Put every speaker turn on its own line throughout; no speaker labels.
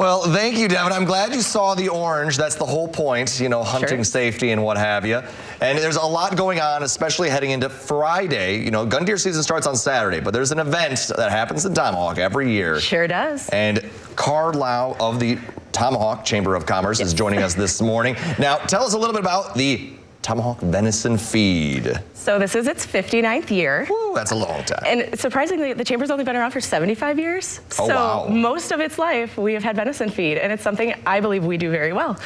Well, thank you, Devin. I'm glad you saw the orange. That's the whole point, you know, hunting safety and what have you. And there's a lot going on, especially heading into Friday. You know, gun deer season starts on Saturday, but there's an event that happens in Tomahawk every year.
Sure does.
And Carl of the Tomahawk Chamber of Commerce is joining us this morning. Now, tell us a little bit about the Tomahawk Venison Feed.
So this is its 59th year.
Woo, that's a long time.
And surprisingly, the Chamber's only been around for 75 years.
Oh,
so
wow.
most of its life, we have had venison feed, and it's something I believe we do very well.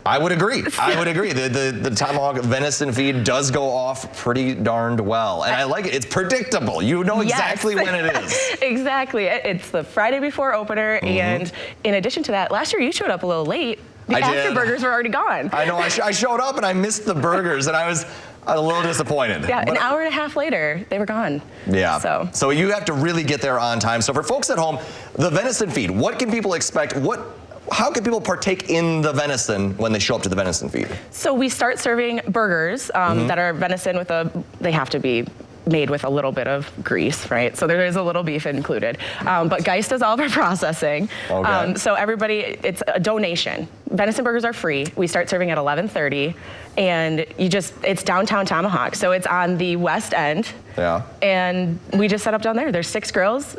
I would agree. I would agree. The Tomahawk Venison Feed does go off pretty darned well. And I like it. It's predictable. You know exactly when it is.
Exactly. It's the Friday before opener. And in addition to that, last year you showed up a little late. The afterburgers were already gone.
I know. I showed up and I missed the burgers, and I was a little disappointed.
Yeah, an hour and a half later, they were gone.
Yeah. So you have to really get there on time. So for folks at home, the Venison Feed, what can people expect? How can people partake in the venison when they show up to the Venison Feed? So
we start serving burgers that are venison with they have to be made with a little bit of grease, right? So there is a little beef included. But Geist does all of our processing. Okay. So everybody, it's a donation. Venison burgers are free. We start serving at 11:30, and it's downtown Tomahawk. So it's on the west end. Yeah. And we just set up down there. There's 6 grills.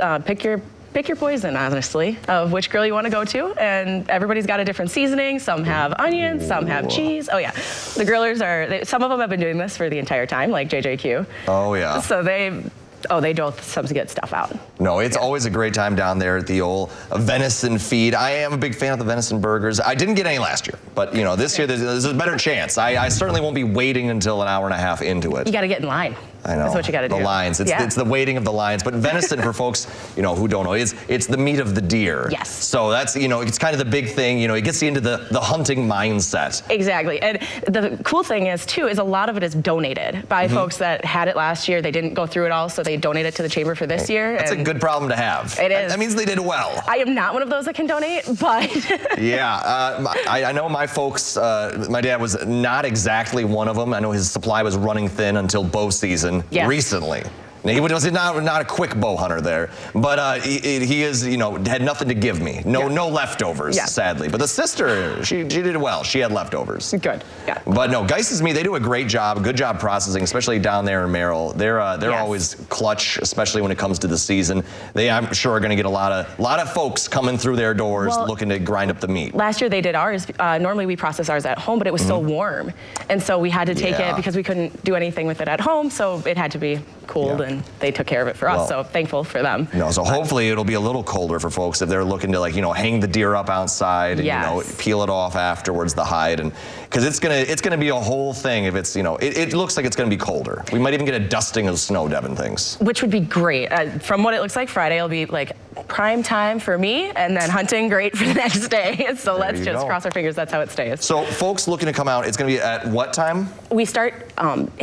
Pick your poison, honestly, of which grill you want to go to, and everybody's got a different seasoning. Some have onions, some have cheese. Oh yeah, the grillers some of them have been doing this for the entire time, like JJQ. Oh yeah. So they dole some good stuff out. No, it's always a great time down there at the old Venison Feed. I am a big fan of the venison burgers. I didn't get any last year, but you know, this year there's a better chance. I certainly won't be waiting until an hour and a half into it. You got to get in line. I know. That's what you got to do. The lines. It's the waiting of the lines. But venison, for folks, you know, who don't know, it's the meat of the deer. Yes. So that's, you know, it's kind of the big thing. You know, it gets you into the hunting mindset. Exactly. And the cool thing is, too, is a lot of it is donated by folks that had it last year. They didn't go through it all, so they donated to the chamber for this year. That's a good problem to have. It is. That means they did well. I am not one of those that can donate, but. Yeah. I know my folks, my dad was not exactly one of them. I know his supply was running thin until bow season. Recently. He was not a quick bow hunter there, but he is, you know, had nothing to give me. No leftovers, sadly. But the sister, she did well. She had leftovers. Good. Yeah. But no, Geist's meat, they do a great job, good job processing, especially down there in Merrill. They're always clutch, especially when it comes to the season. They, I'm sure, are going to get a lot of folks coming through their doors looking to grind up the meat. Last year they did ours. Normally we process ours at home, but it was so warm, and so we had to take it because we couldn't do anything with it at home. So it had to be cooled, and they took care of it for us, so thankful for them. No, so hopefully it'll be a little colder for folks if they're looking to, like, you know, hang the deer up outside and you know, peel it off afterwards, the hide, and because it's gonna be a whole thing if it's, you know, it looks like it's gonna be colder. We might even get a dusting of snow, Devin thinks. Which would be great. From what it looks like, Friday will be like prime time for me, and then hunting great for the next day. So let's just cross our fingers that's how it stays. So folks looking to come out, it's gonna be at what time? We start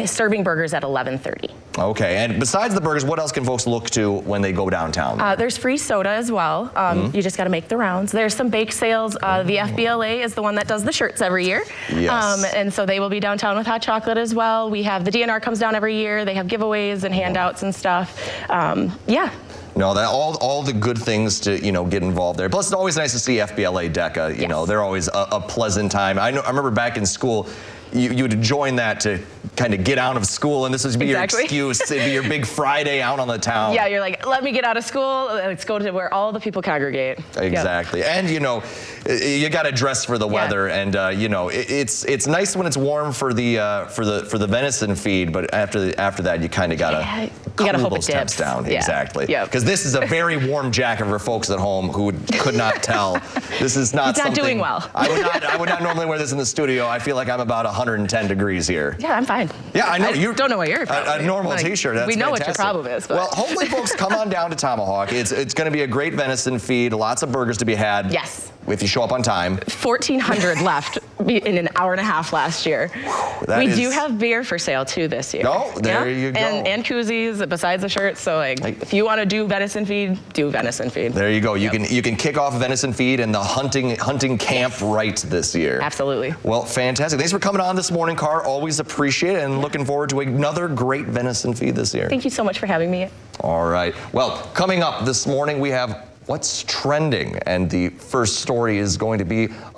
serving burgers at 11:30. Okay, and besides the burgers, what else can folks look to when they go downtown? There's free soda as well. You just got to make the rounds. There's some bake sales. The FBLA is the one that does the shirts every year. Yes. And so they will be downtown with hot chocolate as well. We have the DNR comes down every year. They have giveaways and handouts and stuff. Yeah. No, all the good things to, you know, get involved there. Plus, it's always nice to see FBLA DECA. You know, they're always a pleasant time. I remember back in school, you would join that to kind of get out of school, and this would be your excuse. It'd be your big Friday out on the town. Yeah, you're like, let me get out of school. Let's go to where all the people congregate. Exactly. And you know, you got to dress for the weather, and you know, it's nice when it's warm for the venison feed, but after that, you kind of gotta cool those temps down. Exactly. Yeah. Because this is a very warm jacket for folks at home who could not tell. This is not something. It's not doing well. I would not normally wear this in the studio. I feel like I'm about 110 degrees here. Yeah, I'm fine. Yeah, I know. You don't know what your problem is. A normal t-shirt, that's fantastic. We know what your problem is. But. Well, hopefully folks come on down to Tomahawk. It's going to be a great venison feed, lots of burgers to be had. Yes. If you show up on time. 1,400 left in an hour and a half last year. We do have beer for sale too this year. Oh, there you go. And koozies besides the shirts. So like if you want to do venison feed, do venison feed. There you go. You can kick off venison feed and the hunting camp right this year. Absolutely. Well, fantastic. Thanks for coming on this morning, Car. Always appreciate it, and looking forward to another great venison feed this year. Thank you so much for having me. All right. Well, coming up this morning we have
what's trending. And the first story is going to be